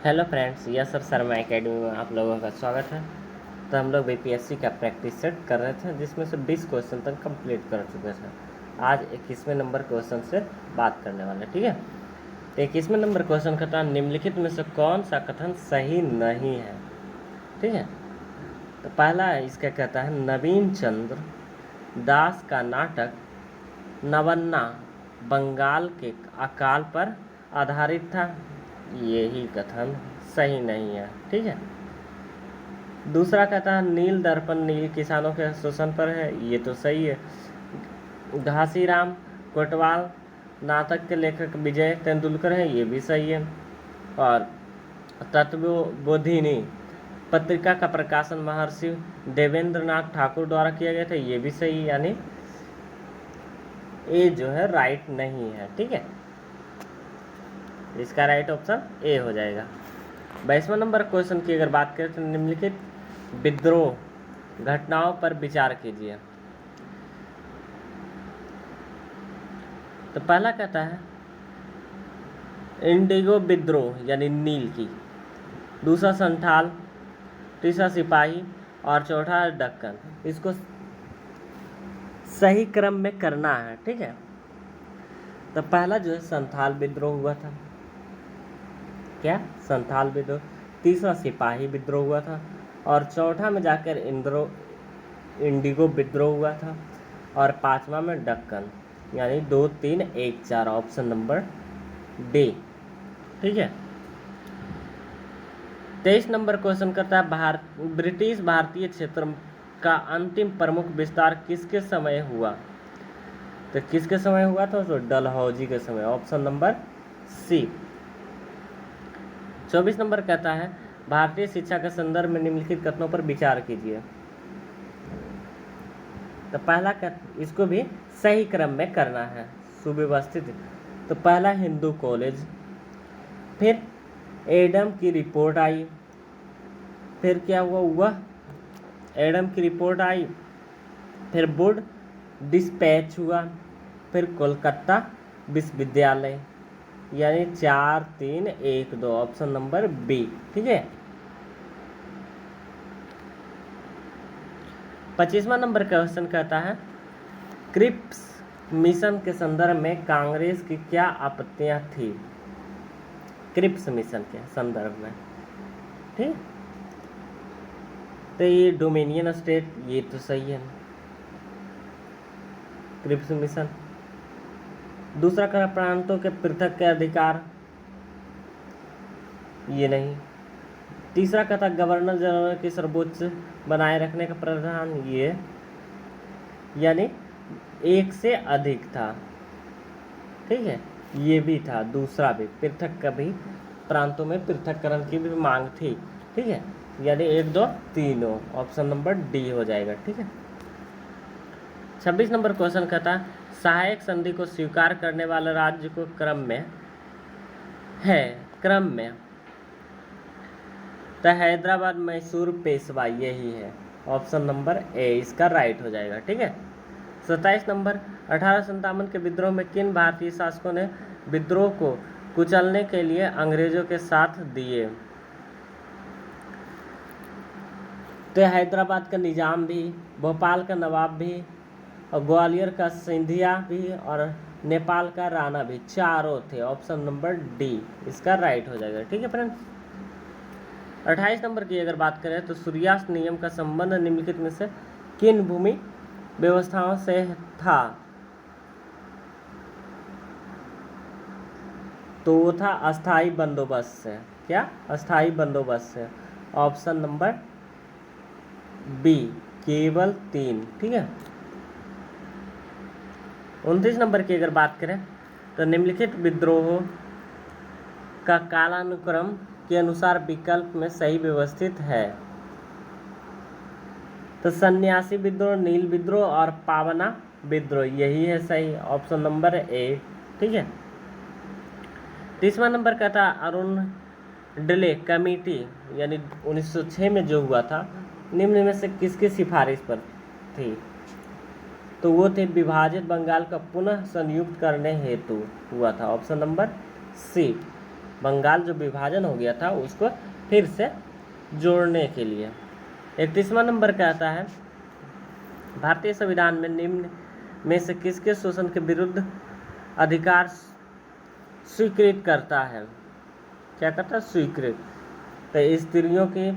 Hello friends, yes sir Sharma academy में आप लोगों का स्वागत है। तो हम लोग बीपीएससी का प्रैक्टिस सेट कर रहे थे, जिसमें से 20 क्वेश्चन तक कंप्लीट कर चुके थे। आज 21वें नंबर क्वेश्चन से बात करने वाले, ठीक है। तो 21वें नंबर क्वेश्चन का था, निम्नलिखित में से कौन सा कथन सही नहीं है, ठीक है। तो पहला इसका कहता है, नवीन चंद्र दास का नाटक नवन्ना बंगाल के अकाल पर आधारित था। यही कथन सही नहीं है, ठीक है। दूसरा कहता है, नील दर्पण नील किसानों के शोषण पर है। ये तो सही है। घासीराम कोटवाल नाटक के लेखक विजय तेंदुलकर हैं। ये भी सही है। और तत्वबोधिनी पत्रिका का प्रकाशन महर्षि देवेंद्र नाथ ठाकुर द्वारा किया गया था। ये भी सही, यानी ए जो है राइट नहीं है, ठीक है। इसका राइट ऑप्शन ए हो जाएगा। 22वां नंबर क्वेश्चन की अगर बात करें तो, निम्नलिखित विद्रोह घटनाओं पर विचार कीजिए। तो पहला कहता है, इंडिगो विद्रोह यानी नील की। दूसरा संथाल, तीसरा सिपाही और चौथा दक्कन। इसको सही क्रम में करना है, ठीक है। तो पहला जो है संथाल विद्रोह हुआ था, क्या संथाल विद्रोह। तीसरा सिपाही विद्रोह हुआ था और चौथा में जाकर इंडिगो विद्रोह हुआ था और पांचवा में दक्कन, यानी 2, 3, 1, 4 ऑप्शन नंबर डी, ठीक है। 23 नंबर क्वेश्चन करता है, ब्रिटिश भारतीय क्षेत्र का अंतिम प्रमुख विस्तार किसके समय हुआ। तो किसके समय हुआ था, तो डलहौजी के समय, ऑप्शन नंबर सी। 24 नंबर कहता है, भारतीय शिक्षा के संदर्भ में निम्नलिखित कथनों पर विचार कीजिए। तो पहला इसको भी सही क्रम में करना है, सुव्यवस्थित। तो पहला हिंदू कॉलेज, फिर एडम की रिपोर्ट आई, फिर क्या हुआ एडम की रिपोर्ट आई, फिर वुड डिस्पैच हुआ, फिर कोलकाता विश्वविद्यालय, यानी 4, 3, 1, 2 ऑप्शन नंबर बी, ठीक है। 25वां नंबर क्वेश्चन कहता है, क्रिप्स मिशन के संदर्भ में कांग्रेस की क्या आपत्तियां थी। क्रिप्स मिशन के संदर्भ में, ठीक। तो ये डोमिनियन स्टेट, ये तो सही है, क्रिप्स मिशन। दूसरा कहा, प्रांतों के पृथक के अधिकार, ये नहीं। तीसरा कहता, गवर्नर जनरल की सर्वोच्च बनाए रखने का प्रावधान, ये यानी एक से अधिक था, ठीक है। ये भी था, दूसरा भी पृथक का भी, प्रांतों में पृथककरण की भी मांग थी, ठीक है। यानी 1, 2, 3 ऑप्शन नंबर डी हो जाएगा, ठीक है। 26 नंबर क्वेश्चन कहता, सहायक संधि को स्वीकार करने वाले राज्य को क्रम में तो हैदराबाद, मैसूर, पेशवा, यही है, ऑप्शन नंबर ए इसका राइट हो जाएगा, ठीक है। 27 नंबर, 1857 के विद्रोह में किन भारतीय शासकों ने विद्रोह को कुचलने के लिए अंग्रेजों के साथ दिए। तो हैदराबाद का निजाम भी, भोपाल का नवाब भी, और ग्वालियर का सिंधिया भी, और नेपाल का राणा भी, चारों थे, ऑप्शन नंबर डी इसका राइट हो जाएगा, ठीक है फ्रेंड्स। 28 नंबर की अगर बात करें तो, सूर्यास्त नियम का संबंध निम्नलिखित में से किन भूमि व्यवस्थाओं से था। तो वो था अस्थाई बंदोबस्त से, क्या अस्थाई बंदोबस्त से, ऑप्शन नंबर बी, केवल 3, ठीक है। 29 नंबर की अगर बात करें तो, निम्नलिखित विद्रोहों का कालानुक्रम के अनुसार विकल्प में सही व्यवस्थित है। तो सन्यासी विद्रोह, नील विद्रोह और पावना विद्रोह, यही है सही, ऑप्शन नंबर ए, ठीक है। 30वां नंबर का था, अरुण डिले कमेटी, यानी 1906 में जो हुआ था, निम्न में से किसकी सिफारिश पर थी। तो वो थे विभाजित बंगाल का पुनः संयुक्त करने हेतु हुआ था, ऑप्शन नंबर सी। बंगाल जो विभाजन हो गया था उसको फिर से जोड़ने के लिए। 31वां नंबर कहता है भारतीय संविधान में निम्न में से किसके शोषण के विरुद्ध अधिकार स्वीकृत करता है? क्या करता है? स्वीकृत। तो स्त्रियों की,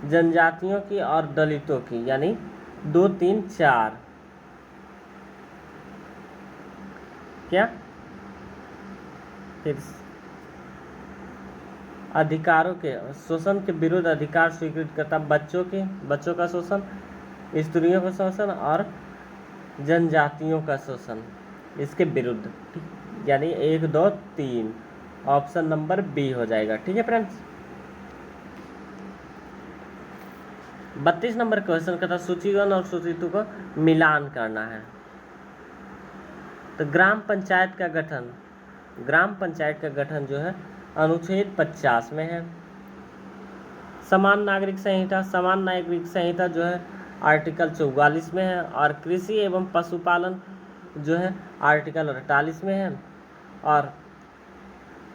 जनजातियों की और दलितों की, यानी 2, 3, 4 क्या फिर अधिकारों के शोषण के विरुद्ध अधिकार स्वीकृत करता, बच्चों का शोषण, स्त्रियों का शोषण और जनजातियों का शोषण, इसके विरुद्ध। ठीक, यानी 1, 2, 3 ऑप्शन नंबर बी हो जाएगा। ठीक है फ्रेंड्स। 32 नंबर क्वेश्चन का था सूची 1 और सूची 2 को मिलान करना है। तो ग्राम पंचायत का गठन जो है अनुच्छेद 50 में है। समान नागरिक संहिता जो है आर्टिकल 44 में है। और कृषि एवं पशुपालन जो है आर्टिकल 48 में है। और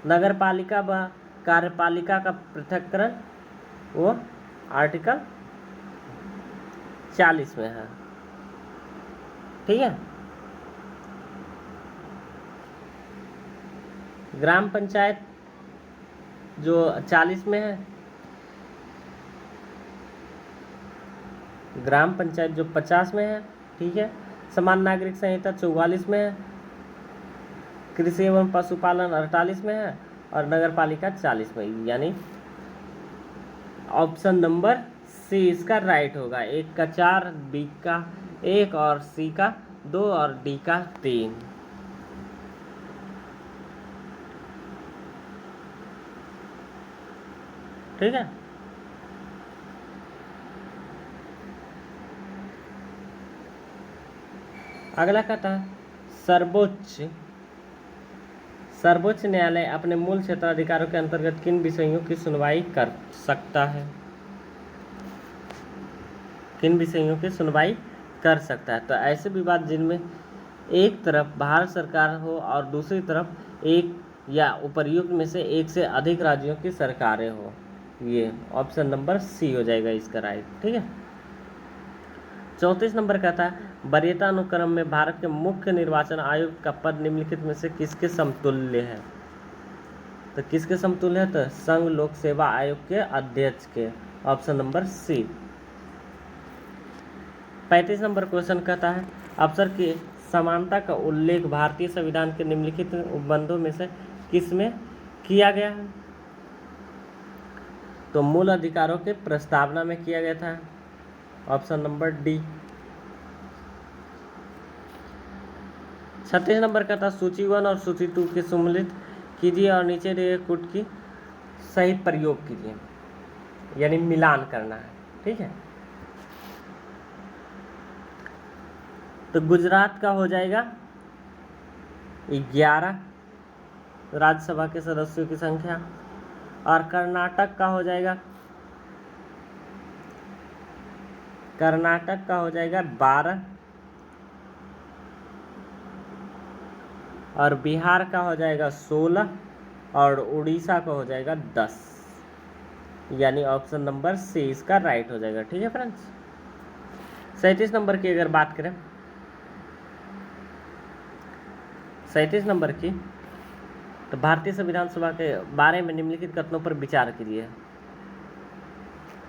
नगर पालिका व कार्यपालिका का पृथक्करण वो आर्टिकल 40 में है। ठीक है। ग्राम पंचायत जो 40 में है, ग्राम पंचायत जो 50 में है। ठीक है। समान नागरिक संहिता 44 में है, कृषि एवं पशुपालन 48 में है और नगर पालिका 40 में। यानी ऑप्शन नंबर सी इसका राइट होगा। 1 का 4, बी का 1 और सी का 2 और डी का 3। ठीक है। अगला कहता है सर्वोच्च न्यायालय अपने मूल क्षेत्राधिकारों के अंतर्गत किन विषयों की सुनवाई कर सकता है? किन विषयों की सुनवाई कर सकता है? तो ऐसे विवाद जिनमें एक तरफ भारत सरकार हो और दूसरी तरफ एक या उपर्युक्त में से एक से अधिक राज्यों की सरकारें हो। ये ऑप्शन नंबर सी हो जाएगा इसका राइट। ठीक है। 34 नंबर कहता है वरीयता अनुक्रम में भारत के मुख्य निर्वाचन आयुक्त का पद निम्नलिखित में से किसके समतुल्य है? तो किसके समतुल्य है? तो संघ लोक सेवा आयोग के अध्यक्ष के। Option number C. 35 number question कहता है अवसर की समानता का उल्लेख भारतीय संविधान के निम्नलिखित उपबंधों में से किसमें किया गया है? तो मूल अधिकारों के प्रस्तावना में किया गया था। Option number D. 36 नंबर का था सूची 1 और सूची 2 के सम्मिलित कीजिए और नीचे दिए कूट की सही प्रयोग कीजिए, यानी मिलान करना है। ठीक है। तो गुजरात का हो जाएगा 11 राज्यसभा के सदस्यों की संख्या, और कर्नाटक का हो जाएगा 12, और बिहार का हो जाएगा 16 और उड़ीसा का हो जाएगा 10। यानी ऑप्शन नंबर सी इसका राइट हो जाएगा। ठीक है फ्रेंड्स। 37 नंबर की अगर बात करें, 37 नंबर की, तो भारतीय संविधान सभा के बारे में निम्नलिखित कथनों पर विचार कीजिए।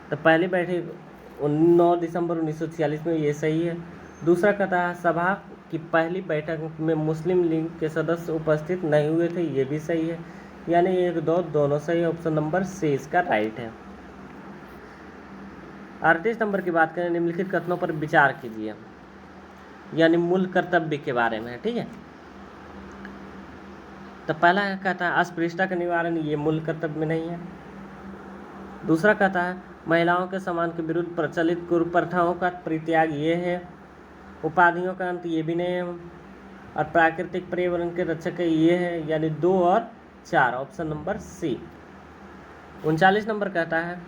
तो पहली बैठक 9 दिसंबर 1946 में, ये सही है। दूसरा कहता है सभा की पहली बैठक में मुस्लिम लीग के सदस्य उपस्थित नहीं हुए थे, ये भी सही है। यानी 1, 2 दोनों सही। ऑप्शन नंबर सी इसका राइट है। 38 नंबर की बात करें, निम्नलिखित कथनों पर विचार कीजिए, यानी मूल कर्तव्य के बारे में। ठीक है। तो पहला कहता है अस्पृश्यता का निवारण, ये मूल कर्तव्य में नहीं है। दूसरा कहता है महिलाओं के सम्मान के विरुद्ध प्रचलित कुप्रथाओं का परित्याग, ये है। उपाधियों का अंत, ये भी नहीं है। और प्राकृतिक पर्यावरण के रक्षक है, ये है। यानी 2 और 4। ऑप्शन नंबर सी। 39 नंबर कहता है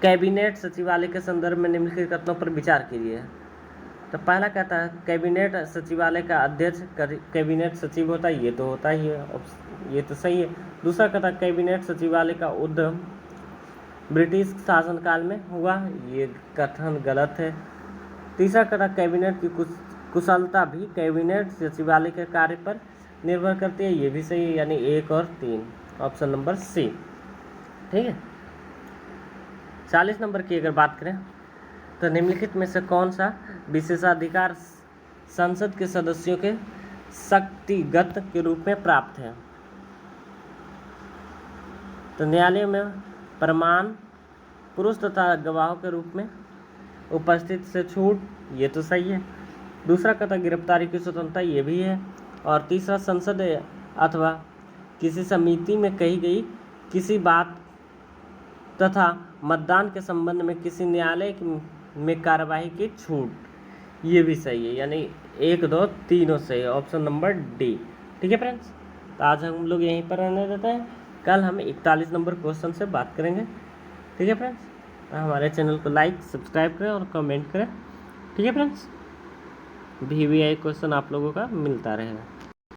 कैबिनेट सचिवालय के संदर्भ में निम्नलिखित कथनों पर विचार कीजिए। तो पहला कहता है कैबिनेट सचिवालय का अध्यक्ष कैबिनेट सचिव होता है, ये तो होता ही है, ये तो सही है। दूसरा कहता है कैबिनेट सचिवालय का उद्गम ब्रिटिश शासनकाल में हुआ, ये कथन गलत है। तीसरा कहता कैबिनेट की कुशलता भी कैबिनेट सचिवालय के कार्य पर निर्भर करती है, ये भी सही है, यानी 1 और 3, ऑप्शन नंबर सी। ठीक है। 40 नंबर की अगर बात करें तो निम्नलिखित में से कौन सा विशेषाधिकार संसद के सदस्यों के शक्तिगत के रूप में प्राप्त है? तो न्यायालय में प्रमाण पुरुष तथा गवाहों के रूप में उपस्थित से छूट, ये तो सही है। दूसरा कहता गिरफ्तारी की स्वतंत्रता, ये भी है। और तीसरा संसद अथवा किसी समिति में कही गई किसी बात तथा मतदान के संबंध में किसी न्यायालय में कार्यवाही की छूट, ये भी सही है, यानी 1, 2 तीनों सही है, ऑप्शन नंबर डी। ठीक है फ्रेंड्स, तो आज हम लोग यहीं पर रहने देते हैं, कल हम 41 नंबर क्वेश्चन से बात करेंगे। ठीक है फ्रेंड्स, तो हमारे चैनल को लाइक सब्सक्राइब करें और कमेंट करें। ठीक है फ्रेंड्स, VVI क्वेश्चन आप लोगों का मिलता रहेगा।